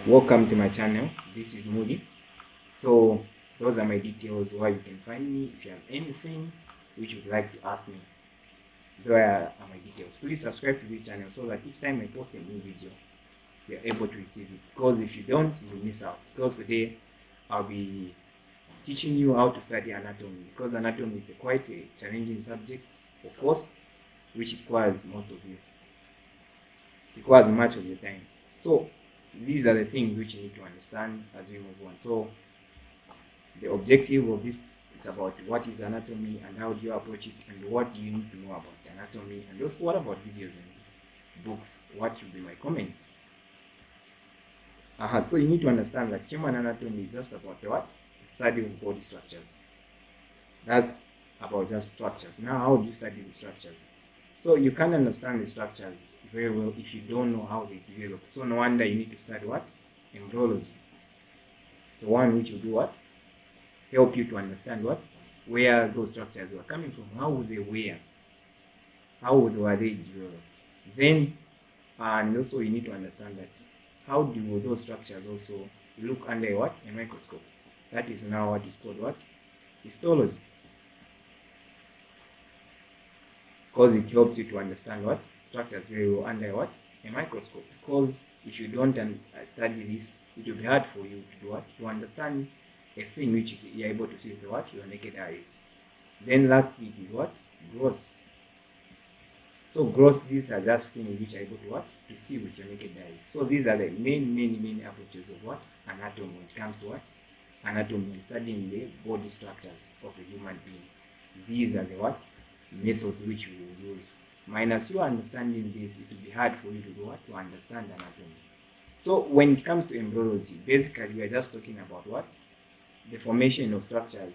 Welcome to my channel. This is Moody. So those are my details where you can find me. If you have anything which you would like to ask me, there are my details. Please subscribe to this channel so that each time I post a new video, you are able to receive it. Because if you don't, you miss out. Because today I'll be teaching you how to study anatomy. Because anatomy is quite a challenging subject, of course, which requires most of you. It requires much of your time. So these are the things which you need to understand as we move on. So the objective of this is about what is anatomy and how do you approach it and what do you need to know about anatomy, and also what about videos and books, what should be my comment. So you need to understand that human anatomy is just about what? The study of body structures. That's about just structures. Now how do you study the structures? So you can't understand the structures very well if you don't know how they develop. So no wonder you need to study what? Embryology. So one which will do what? Help you to understand what? Where those structures were coming from, how they were, how were they developed. Then, and also you need to understand that how do those structures also look under what? A microscope. That is now what is called what? Histology. Because it helps you to understand what? Structures very well under what? A microscope. Because if you don't study this, it will be hard for you to do what? To understand a thing which you are able to see with what? Your naked eyes. Then lastly, it is what? Gross. So gross, these are just things which are able to what? To see with your naked eyes. So these are the main approaches of what? Anatomy when it comes to what? Anatomy, studying the body structures of a human being. These are the what? Methods which we will use. Minus you understanding this, it will be hard for you to do what? To understand anatomy. So when it comes to embryology, basically we are just talking about what? The formation of structures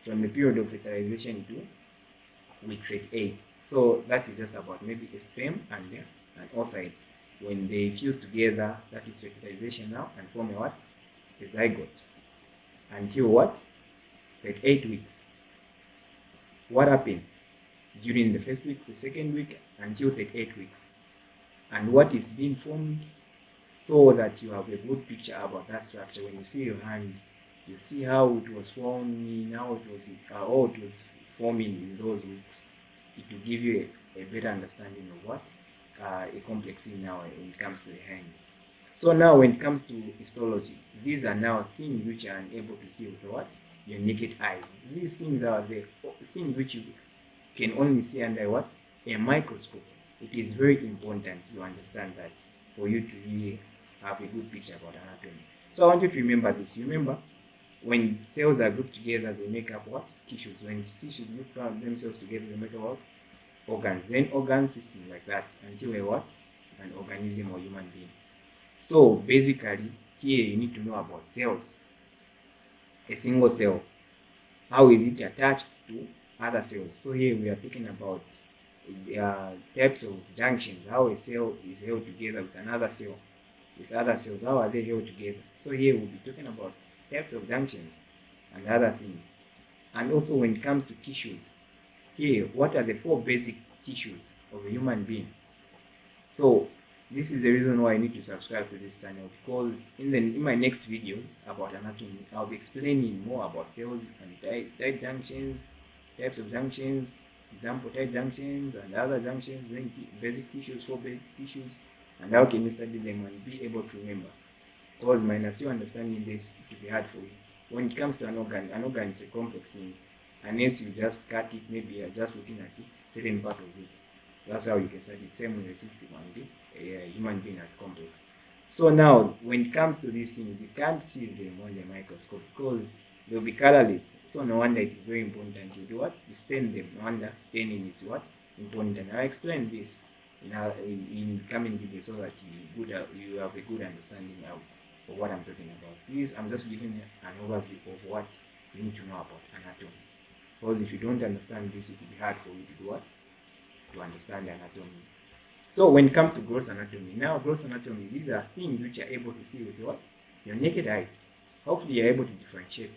from the period of fertilization to week 38. So that is just about maybe a sperm and an oocyte. When they fuse together, that is fertilization now, and form a what? A zygote. Until what? 38 weeks. What happens during the first week, the second week, until 38 weeks? And what is being formed, so that you have a good picture about that structure. When you see your hand, you see how it was forming, how it was forming in those weeks. It will give you a better understanding of what a complex thing now when it comes to the hand. So now when it comes to histology, these are now things which are unable to see with what? Your naked eyes. These things are the things which you can only see under what? A microscope. It is very important you understand that for you to really have a good picture about anatomy. So I want you to remember this. Remember, when cells are grouped together, they make up what? Tissues. When tissues group themselves together, they make up what? Organs. Then organ system like that until a what? An organism or human being. So basically, here you need to know about cells. A single cell. How is it attached to other cells? So here we are talking about types of junctions. How a cell is held together with another cell. With other cells, how are they held together? So here we'll be talking about types of junctions and other things. And also when it comes to tissues, here, what are the 4 basic tissues of a human being? So this is the reason why I need to subscribe to this channel, because in my next videos about anatomy, I'll be explaining more about cells and tight junctions, types of junctions, example type junctions and other junctions, then basic tissues, 4 basic tissues, and how can you study them and be able to remember. Because minus you understanding this, it will be hard for you. When it comes to an organ is a complex thing. Unless you just cut it, maybe you're just looking at the certain part of it. That's how you can study it. Same with the system and the human being as complex. So now, when it comes to these things, you can't see them on the microscope because they'll be colorless. So no wonder it is very important to do what? You stain them. No wonder staining is what? Important. I'll explain this in coming videos so that you have a good understanding of what I'm talking about. This I'm just giving you an overview of what you need to know about anatomy. Because if you don't understand this, it will be hard for you to do what? To understand anatomy. So when it comes to gross anatomy, now gross anatomy, these are things which are able to see with what? Your naked eyes. Hopefully you're able to differentiate.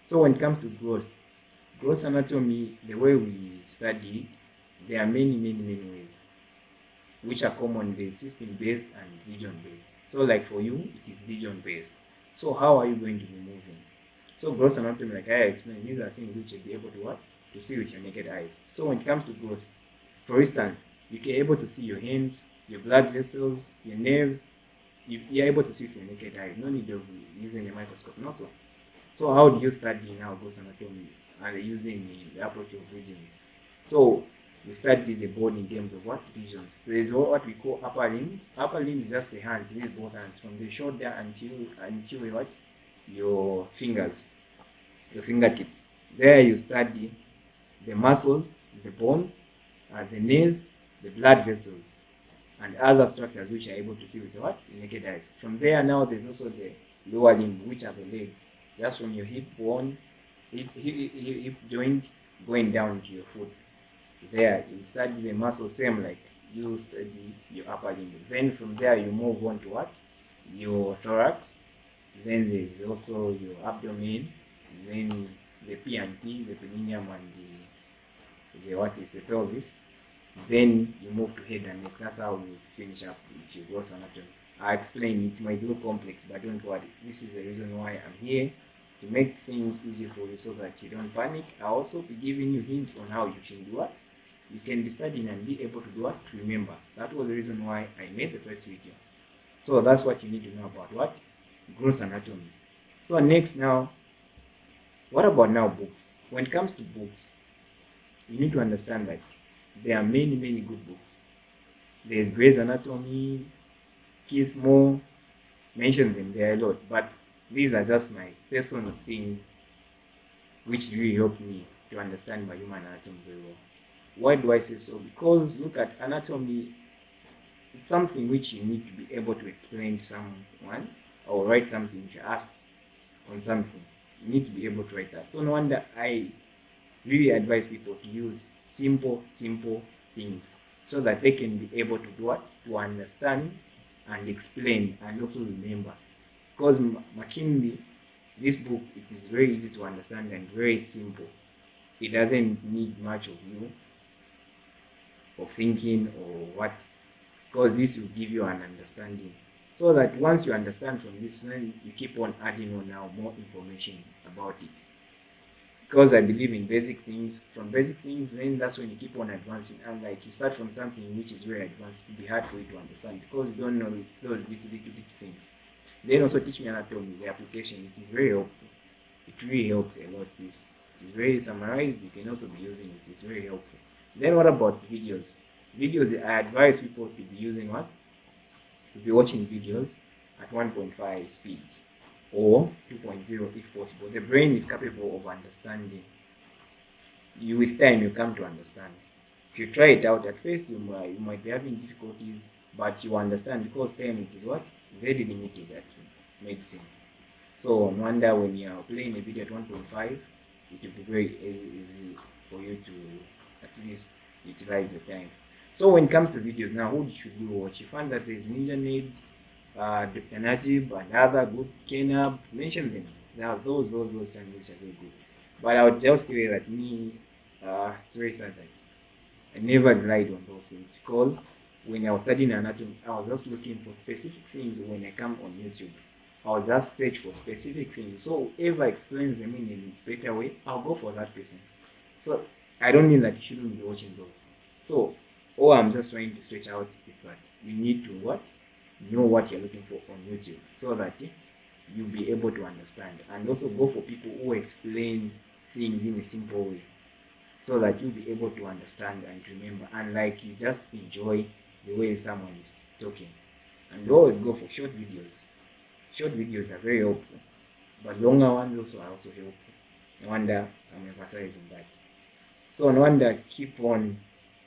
So when it comes to gross anatomy, the way we study it, there are many ways. which are common. There's system based and region based. So like for you, it is region based. So how are you going to be moving? So gross anatomy, like I explained, these are things which you'll be able to what? To see with your naked eyes. So when it comes to gross, for instance, you can able to see your hands, your blood vessels, your nerves. You're able to see with your naked eyes. No need of using a microscope. Not so. So how do you study now gross anatomy and using the approach of regions? So we study the body in terms of what regions. So there's what we call upper limb. Upper limb is just the hands, these both hands, from the shoulder until what? Your fingers, your fingertips. There you study the muscles, the bones, the nerves, the blood vessels, and other structures which are able to see with what? The naked eyes. From there now there's also the lower limb, which are the legs. Just from your hip bone, hip joint going down to your foot. There you study the muscle, same like you study your upper limb. Then from there you move on to what? Your thorax. Then there's also your abdomen. Then the P and P, the perineum and the pelvis. Then you move to head and neck. That's how you finish up with your gross anatomy. I explain it might look complex, but don't worry. This is the reason why I'm here, to make things easy for you so that you don't panic. I'll also be giving you hints on how you can do what? You can be studying and be able to do what? To remember. That was the reason why I made the first video. So that's what you need to know about what? Gross anatomy. So next now, what about now books? When it comes to books, you need to understand that there are many good books. There's Grey's Anatomy, Keith Moore, mention them, there are a lot, but these are just my personal things which really helped me to understand my human anatomy very well. Why do I say so? Because look at anatomy, it's something which you need to be able to explain to someone or write something if you're asked on something. You need to be able to write that. So no wonder I really advise people to use simple things so that they can be able to do what? To understand and explain and also remember. Because McKinley, this book, it is very easy to understand and very simple. It doesn't need much of you, of thinking or what, because this will give you an understanding. So that once you understand from this, then you keep on adding on now more information about it. Because I believe in basic things. From basic things, then that's when you keep on advancing. And like you start from something which is very advanced, it will be hard for you to understand because you don't know those little things. Then also teach me anatomy, the application. It is very helpful. It really helps a lot. This it is very summarized. You can also be using it. It's very helpful. Then what about videos? Videos, I advise people to be using what? To be watching videos at 1.5 speed or 2.0 if possible. The brain is capable of understanding. With time you come to understand. If you try it out at first, you might be having difficulties, but you understand because time it is what? Very limited at medicine. So no wonder when you are playing a video at 1.5, it will be very easy for you to at least utilize your time. So when it comes to videos now, who should you watch? You find that there's Ninja Need, Dr. Najib and other good Kenab, mention them. There are those channels which are very good. But I would just tell you that me, it's very sad that I never relied on those things because when I was studying anatomy, I was just looking for specific things. When I come on YouTube, I was just search for specific things. So whoever explains them in a better way, I'll go for that person. So I don't mean that you shouldn't be watching those. So all I'm just trying to stretch out is that you need to what? Know what you're looking for on YouTube so that you'll be able to understand, and also go for people who explain things in a simple way so that you'll be able to understand and remember, and like you just enjoy the way someone is talking. And always go for short videos. Short videos are very helpful, but longer ones also are also helpful. No wonder I'm emphasizing that. So no wonder keep on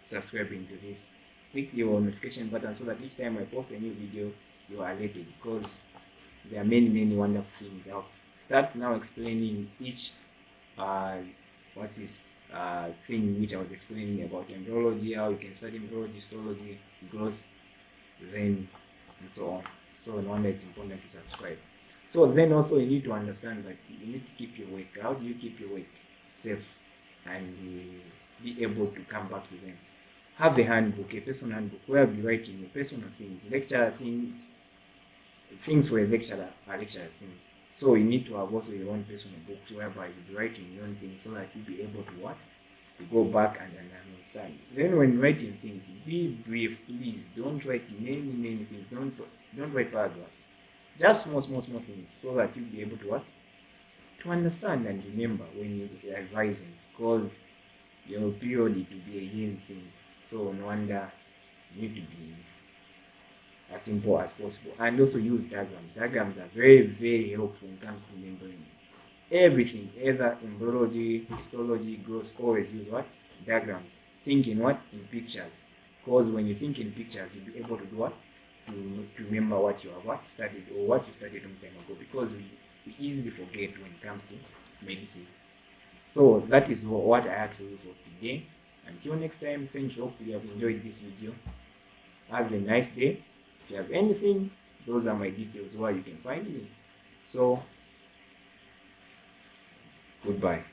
subscribing to this. Click your notification button so that each time I post a new video, you are alerted, because there are many wonderful things. I'll start now explaining each what's this thing which I was explaining about embryology, how you can study embryology, histology, growth, then and so on. So no wonder it's important to subscribe. So then also you need to understand that you need to keep your work. How do you keep your work safe and be able to come back to them? have a handbook, a personal handbook, where you'll be writing your personal things, lecture things. Things for a lecturer are lecturer's things. So you need to have also your own personal books whereby you'll be writing your own things so that you'll be able to what? To go back and understand. Then when writing things, be brief, please. Don't write many things. Don't write paragraphs. Just small things so that you'll be able to what? To understand and remember when you're revising, because your period it will be a yearly thing. So no wonder you need to be as simple as possible, and also use diagrams. Diagrams are very helpful when it comes to remembering everything, either in biology, histology, growth. Always use what? Diagrams. Think in what? In pictures, because when you think in pictures, you'll be able to do what? To remember what you have what studied or what you studied long time ago, because we easily forget when it comes to medicine. So that is what I had for you for today. Until next time, thank you. Hopefully you have enjoyed this video. Have a nice day. If you have anything, those are my details where you can find me. So, goodbye.